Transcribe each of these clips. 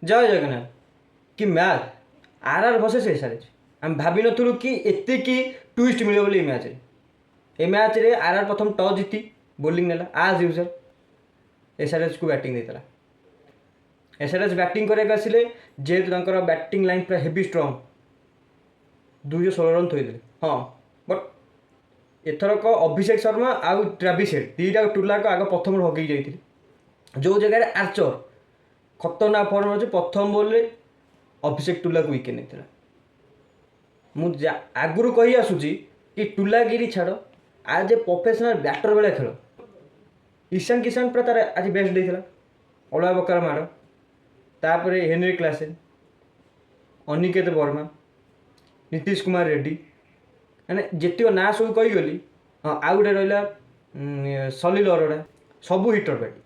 ଜୟ ଜଗନ୍ନାଥ। କି ମ୍ୟାଚ୍ ଆର୍ versus SRH. ଆମେ ଭାବିନଥିଲୁ କି ଏତିକି ଟୁଇଷ୍ଟ ମିଳିବ ବୋଲି ଏ ମ୍ୟାଚ୍ରେ। ଏ ମ୍ୟାଚ୍ରେ ଆର୍ ପ୍ରଥମ ଟସ୍ ଜିତି ବୋଲିଂ ନେଲା ଆଜ୍ ୟୁଜୁଆଲ୍। ଏସ୍ଆର୍ଏଚ୍କୁ ବ୍ୟାଟିଂ ଦେଇଥିଲା। ଏସ୍ଆର୍ଏଚ୍ ବ୍ୟାଟିଂ କରିବାକୁ ଆସିଲେ, ଯେହେତୁ ତାଙ୍କର ବ୍ୟାଟିଂ ଲାଇନ୍ ପୁରା ହେଭି ଷ୍ଟ୍ରଙ୍ଗ, 216 ରନ୍ ଥୋଇଦେଲେ। ହଁ, ବଟ୍ ଏଥରକ ଅଭିଷେକ ଶର୍ମା ଆଉ ଟ୍ରାଭିସ୍ ହେଡ୍ ଦୁଇଟା ଟୁଲାକୁ ଆଗ ପ୍ରଥମରୁ ହଗେଇ ଯାଇଥିଲେ। ଯେଉଁ ଜାଗାରେ ଆର୍ଚର ଖତରନାକ ଫର୍ମ ଅଛି, ପ୍ରଥମ ବଲ୍ରେ ଅଭିଷେକ ଟୁଲାକୁ ୱିକେଟ୍ ନେଇଥିଲା। ମୁଁ ଆଗରୁ କହି ଆସୁଛି କି ଟୁଲାଗିରି ଛାଡ଼, ଆଜ୍ ଏ ପ୍ରଫେସନାଲ୍ ବ୍ୟାଟର ଭଳିଆ ଖେଳ। ଇଶାନ କିଶାନ ପୁରା ତାର ଆଜି ବେଷ୍ଟ ଦେଇଥିଲା, ଅଲଗା ପ୍ରକାର ମାଡ଼। ତାପରେ ହେନରୀ କ୍ଲାସେନ୍, ଅନିକେତ ବର୍ମା, ନୀତିଶ କୁମାର ରେଡ୍ଡି, ମାନେ ଯେତିକ ନାଁ ସବୁ କହିଗଲି। ହଁ, ଆଉ ଗୋଟେ ରହିଲା ସଲିଲ ଅରୋଡ଼ା, ସବୁ ହିଟର ବ୍ୟାଟ୍।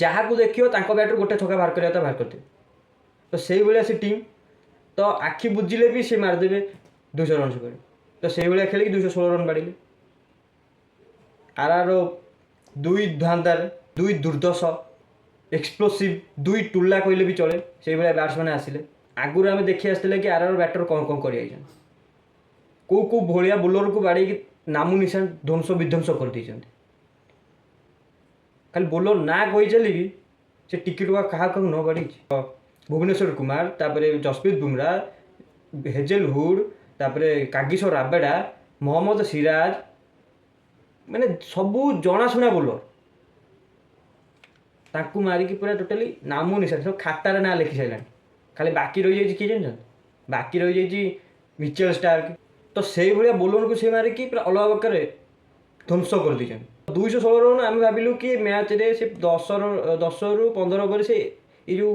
ଯାହାକୁ ଦେଖିବ ତାଙ୍କ ବ୍ୟାଟ୍ରୁ ଗୋଟେ ଛକା ବାହାର କରିବା କଥା ବାହାର କରିଦେବେ। ତ ସେଇଭଳିଆ ସେ ଟିମ୍, ତ ଆଖି ବୁଝିଲେ ବି ସେ ମାରିଦେବେ 200 ରନ୍ ସୁପାରି। ତ ସେଇଭଳିଆ ଖେଳିକି 216 ରନ୍ ବାଡ଼ିଲେ। ଆର୍ ଦୁଇ ଧାନ୍ଦାର, ଦୁଇ ଦୁର୍ଦ୍ଦଶ, ଏକ୍ସପ୍ଲୋସିଭ୍, ଦୁଇ ଟୁଲା କହିଲେ ବି ଚଳେ, ସେଇଭଳିଆ ବ୍ୟାଟ୍ସମ୍ୟାନ୍ ଆସିଲେ। ଆଗରୁ ଆମେ ଦେଖି ଆସିଥିଲେ କି ଆର୍ ବ୍ୟାଟର କ'ଣ କ'ଣ କରିଯାଇଛନ୍ତି, କେଉଁ ଭଳିଆ ବୋଲରକୁ ବାଡ଼େଇକି ନାମୁ ନିଶାନ ଧ୍ୱଂସ ବିଧ୍ୱଂସ କରିଦେଇଛନ୍ତି। ଖାଲି ବୋଲର ନାଁ କହି ଚାଲିବି, ସେ ଟିକେଟ୍ କାହାକୁ ନ ବାଡ଼େଇଛି। ଭୁବନେଶ୍ୱର କୁମାର, ତାପରେ ଜସପ୍ରୀତ ବୁମରା, ହେଜେଲହୁଡ୍, ତାପରେ କାଗିସୋ ରାବେଡା, ମହମ୍ମଦ ସିରାଜ, ମାନେ ସବୁ ଜଣାଶୁଣା ବୋଲର। ତାଙ୍କୁ ମାରିକି ପୁରା ଟୋଟାଲି ନାମୁ ନିଶାନ, ସବୁ ଖାତାରେ ନାଁ ଲେଖି ସାରିଲାଣି। ଖାଲି ବାକି ରହିଯାଇଛି କିଏ ଜାଣିଛନ୍ତି? ବାକି ରହିଯାଇଛି ମିଚେଲ ଷ୍ଟାର୍କ। ତ ସେଇଭଳିଆ ବୋଲରକୁ ସେ ମାରିକି ପୁରା ଅଲଗା ପ୍ରକାର ଧ୍ୱଂସ କରିଦେଇଛନ୍ତି। 216 ରନ୍ ଆମେ ଭାବିଲୁ କି ମ୍ୟାଚ୍ରେ ସେ 10ରୁ 15 ଓଭର ସେ ଏଇ ଯେଉଁ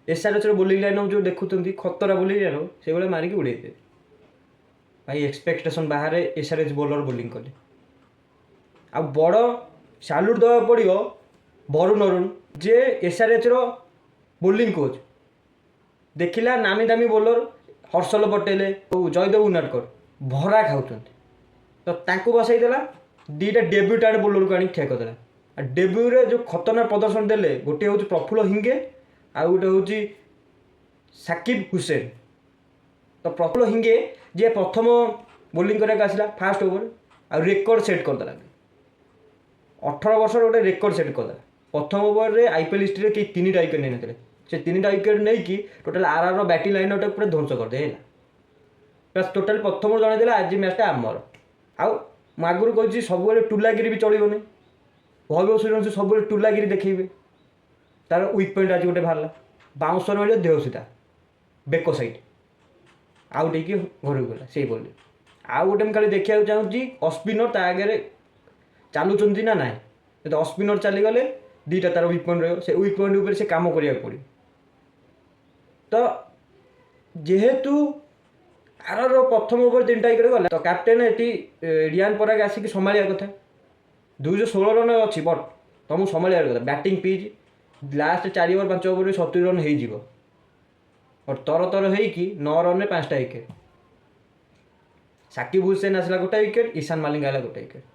ଏସ୍ଆର୍ଏଚ୍ର ବୋଲିଂ ଲାଇନ୍ ଯେଉଁ ଦେଖୁଛନ୍ତି ଖତରା ବୋଲିଂ ଲାଇନ୍, ସେଇଭଳିଆ ମାରିକି ଉଡ଼େଇଦେବେ। ଭାଇ ଏକ୍ସପେକ୍ଟେସନ୍ ବାହାରେ ଏସ୍ଆର୍ଏଚ୍ ବୋଲର ବୋଲିଂ କଲେ। ଆଉ ବଡ଼ ସାଲ୍ୟୁଟ୍ ଦେବାକୁ ପଡ଼ିବ ବରୁଣ ଅରୁଣ, ଯେ ଏସ୍ଆର୍ଏଚ୍ର ବୋଲିଂ କୋଚ୍। ଦେଖିଲା ନାମୀ ଦାମୀ ବୋଲର ହର୍ଷଲ ପଟେଲ, ଜୟଦେବ ଉନାଦକର ଭରା ଖାଉଛନ୍ତି, ତ ତାଙ୍କୁ ବସାଇ ଦେଲା। ଦୁଇଟା ଡେବ୍ୟୁଟାଣ୍ଟ ବୋଲରକୁ ଆଣିକି ଠିଆ କରିଦେଲା। ଆଉ ଡେବ୍ୟୁରେ ଯେଉଁ ଖତରନାକ ପ୍ରଦର୍ଶନ ଦେଲେ, ଗୋଟିଏ ହେଉଛି ପ୍ରଫୁଲ୍ଲ ହିଙ୍ଗେ, ଆଉ ଗୋଟେ ହେଉଛି ସାକିବ ହୁସେନ। ତ ପ୍ରଫୁଲ୍ଲ ହିଙ୍ଗେ ଯିଏ ପ୍ରଥମ ବୋଲିଂ କରିବାକୁ ଆସିଲା ଫାଷ୍ଟ ଓଭର, ଆଉ ରେକର୍ଡ ସେଟ୍ କରିଦେଲା। 18 ବର୍ଷର ଗୋଟେ ରେକର୍ଡ ସେଟ୍ କରିଦେଲା। ପ୍ରଥମ ଓଭରରେ ଆଇପିଏଲ୍ ହିଷ୍ଟ୍ରିରେ କେହି 3ଟା ୱିକେଟ୍ ନେଇନଥିଲେ। ସେ 3ଟା ୱିକେଟ୍ ନେଇକି ଟୋଟାଲ୍ ଆର୍ର ବ୍ୟାଟିଂ ଲାଇନ୍ଟାକୁ ପୁରା ଧ୍ୱଂସ କରିଦେଲା। ପ୍ଲସ୍ ଟୋଟାଲ୍ ପ୍ରଥମରୁ ଜଣେଇଦେଲା ଆଜି ମ୍ୟାଚ୍ଟା ଆମର। ଆଉ ମୁଁ ଆଗରୁ କହିଛି ସବୁବେଳେ ଟୁଲାଗିରି ବି ଚଳିବନି। ଭୈଭବ ସୂର୍ଯ୍ୟବଂଶୀ ସବୁବେଳେ ଟୁଲାଗିରି ଦେଖେଇବେ। ତାର ୱିକ୍ ପଏଣ୍ଟ ଆଜି ଗୋଟେ ବାହାରିଲା, ବାଉଁଶର ମିଳିବ ଦେହ ସିଧା ବେକ ସାଇଟ୍, ଆଉ ଟିକେ ଘରକୁ ଗଲା ସେଇ ବଲ୍ରେ। ଆଉ ଗୋଟେ ମୁଁ ଖାଲି ଦେଖିବାକୁ ଚାହୁଁଛି ଅସ୍ପିନର ତା ଆଗରେ ଚାଲୁଛନ୍ତି ନା ନାହିଁ। ଯଦି ଅସ୍ପିନର ଚାଲିଗଲେ ଦୁଇଟା ତାର ୱିକ୍ ପଏଣ୍ଟ ରହିବ, ସେ ୱିକ୍ ପଏଣ୍ଟ ଉପରେ ସେ କାମ କରିବାକୁ ପଡ଼ିବ। ତ ଯେହେତୁ ଆରର ପ୍ରଥମ ଓଭର 3ଟା ୱିକେଟ୍ ଗଲା, ତ କ୍ୟାପ୍ଟେନ୍ ଏଠି ରିୟାନ୍ ପରାଗ ଆସିକି ସମ୍ଭାଳିବା କଥା। 216 ରନ୍ ଅଛି, ବଟ୍ ତୁମକୁ ସମ୍ଭାଳିବାର କଥା। ବ୍ୟାଟିଂ ପିଚ୍, ଲାଷ୍ଟ 4 ଓଭର 5 ଓଭରରେ 70 ରନ୍ ହେଇଯିବ। ବଟ୍ ତର ହେଇକି 9 ରନ୍ରେ 5ଟା ୱିକେଟ୍। ସାକିବ ହୁସେନ ଆସିଲା ଗୋଟେ ୱିକେଟ୍, ଇଶାନ ମାଲିଙ୍ଗା ଆସିଲା ଗୋଟେ ୱିକେଟ୍।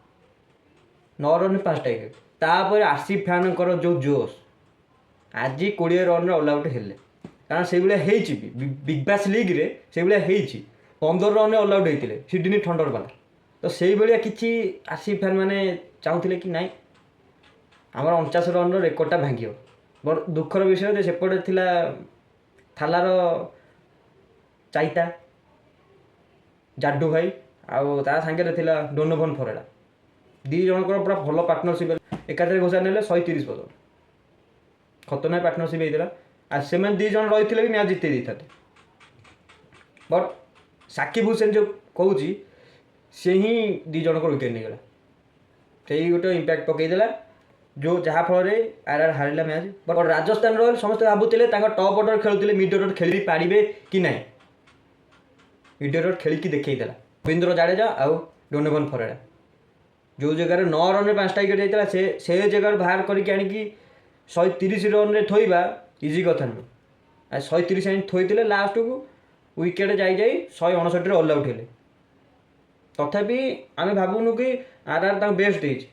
9 ରନ୍ରେ 5ଟା ୱିକେଟ୍। ତାପରେ ଆସିଫ ଖାନଙ୍କର ଯେଉଁ ଜୋସ୍, ଆଜି 20 ରନ୍ରେ ଅଲ୍ ଆଉଟ୍ ହେଲେ। କାରଣ ସେଇଭଳିଆ ହେଇଛି ବିଗ୍ ବାସ୍ ଲିଗ୍ରେ, ସେଇଭଳିଆ ହେଇଛି। 15 ରନ୍ରେ ଅଲ୍ ଆଉଟ୍ ହେଇଥିଲେ ସିଡନୀ ଥଣ୍ଡର ବାଲା। ତ ସେଇଭଳିଆ କିଛି ଆସିଫ ଖାନ ମାନେ ଚାହୁଁଥିଲେ କି ନାଇଁ ଆମର 49 ରନ୍ର ରେକର୍ଡଟା ଭାଙ୍ଗିବ। ବଡ଼ ଦୁଃଖର ବିଷୟ ଯେ ସେପଟେ ଥିଲା ଥାଲାର ଚାଇତା ଜାଡୁ ଭାଇ, ଆଉ ତା ସାଙ୍ଗରେ ଥିଲା ଡୋନୋଭନ୍ ଫରେଡ଼ା। 2 ଜଣଙ୍କର ପୁରା ଭଲ ପାର୍ଟନରସିପ୍, ଏକାଥରେ ଘୋଷାରି ନେଲେ 130 ପଦ। ଖତରନାକ ପାର୍ଟନରସିପ୍ ହେଇଥିଲା। ଆଉ ସେମାନେ 2 ଜଣ ରହିଥିଲେ ବି ମ୍ୟାଚ୍ ଜିତେଇ ଦେଇଥାନ୍ତେ। ବଟ୍ ସାକିବ ହୁସେନ ଯେଉଁ କହୁଛି, ସେ ହିଁ 2 ଜଣଙ୍କର ୱିକେଟ୍ ନେଇଗଲା। ସେଇ ଗୋଟେ ଇମ୍ପାକ୍ଟ ପକାଇଦେଲା, ଯାହାଫଳରେ ଆର୍ ହାରିଲା ମ୍ୟାଚ୍। ବଟ୍ ରାଜସ୍ଥାନ ରୟାଲ୍ସ ସମସ୍ତେ ଭାବୁଥିଲେ ତାଙ୍କ ଟପ୍ ଅର୍ଡ଼ର ଖେଳୁଥିଲେ, ମିଡ୍ ଅର୍ଡ଼ର ଖେଳି ପାରିବେ କି ନାହିଁ। ମିଡ୍ ଅର୍ଡ଼ର ଖେଳିକି ଦେଖେଇଦେଲା ରବୀନ୍ଦ୍ର ଜାଡେଜା ଆଉ ଡୋନୋଭନ୍ ଫରେଡ଼ା। ଯେଉଁ ଜାଗାରେ 9 ରନ୍ରେ 5ଟା ୱିକେଟ୍ ଯାଇଥିଲା, ସେ ଜାଗାରୁ ବାହାର କରିକି ଆଣିକି 130 ରନ୍ରେ ଥୋଇବା ଇଜି କଥା ନୁହେଁ। ଆଉ 130 ଆଣିକି ଥୋଇଥିଲେ, ଲାଷ୍ଟକୁ ୱିକେଟ୍ ଯାଇ 159ରେ ଅଲ୍ ଆଉଟ୍ ହେଲେ। ତଥାପି ଆମେ ଭାବୁନୁ କି ଆର୍ ତାଙ୍କୁ ବେଷ୍ଟ ଦେଇଛି।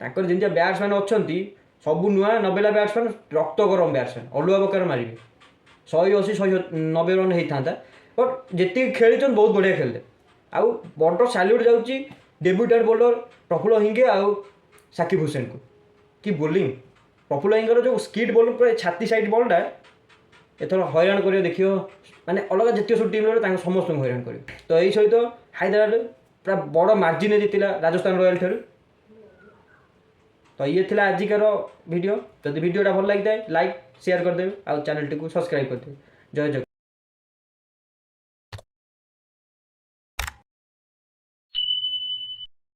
ତାଙ୍କର ଯେମିତିଆ ବ୍ୟାଟ୍ସମ୍ୟାନ୍ ଅଛନ୍ତି, ସବୁ ନୂଆ ନବେଲା ବ୍ୟାଟ୍ସମ୍ୟାନ୍ ରକ୍ତ ଗରମ ବ୍ୟାଟ୍ସମ୍ୟାନ୍ ଅଲଗା ପ୍ରକାର ମାରିବେ 180 190 ରନ୍ ହେଇଥାନ୍ତା ବଟ୍ ଯେତିକି ଖେଳିଛନ୍ତି ବହୁତ ବଢ଼ିଆ ଖେଳିଲେ ଆଉ ବଡ଼ ସାଲ୍ୟୁଟ୍ ଯାଉଛି ଡେବ୍ୟୁଟାଣ୍ଟ ବୋଲର ପ୍ରଫୁଲ୍ଲ ହିଙ୍ଗେ ଆଉ ସାକିବ ହୁସେନକୁ କି ବୋଲିଂ ପ୍ରଫୁଲ୍ଲ ହିଙ୍ଗର ଯେଉଁ ସ୍କିଟ୍ ବୋଲ୍ ପୁରା ଛାତି ସାଇଡ୍ ବଲ୍ଟା ଏଥର ହଇରାଣ କରିବ ଦେଖିବ ମାନେ ଅଲଗା ଯେତିକ ସବୁ ଟିମ୍ ରହିଲେ ତାଙ୍କ ସମସ୍ତଙ୍କୁ ହଇରାଣ କରିବ ତ ଏଇ ସହିତ ହାଇଦ୍ରାବାଦ ପୁରା ବଡ଼ ମାର୍ଜିନରେ ଜିତିଲା ରାଜସ୍ଥାନ ରୟାଲ ଠାରୁ तो ये थिला आजिकार वीडियो जदि वीडियोटा भल लगी लाइक शेयर करदेवे आउ चैनल टी सब्सक्राइब करदेवे जय जगन्नाथ।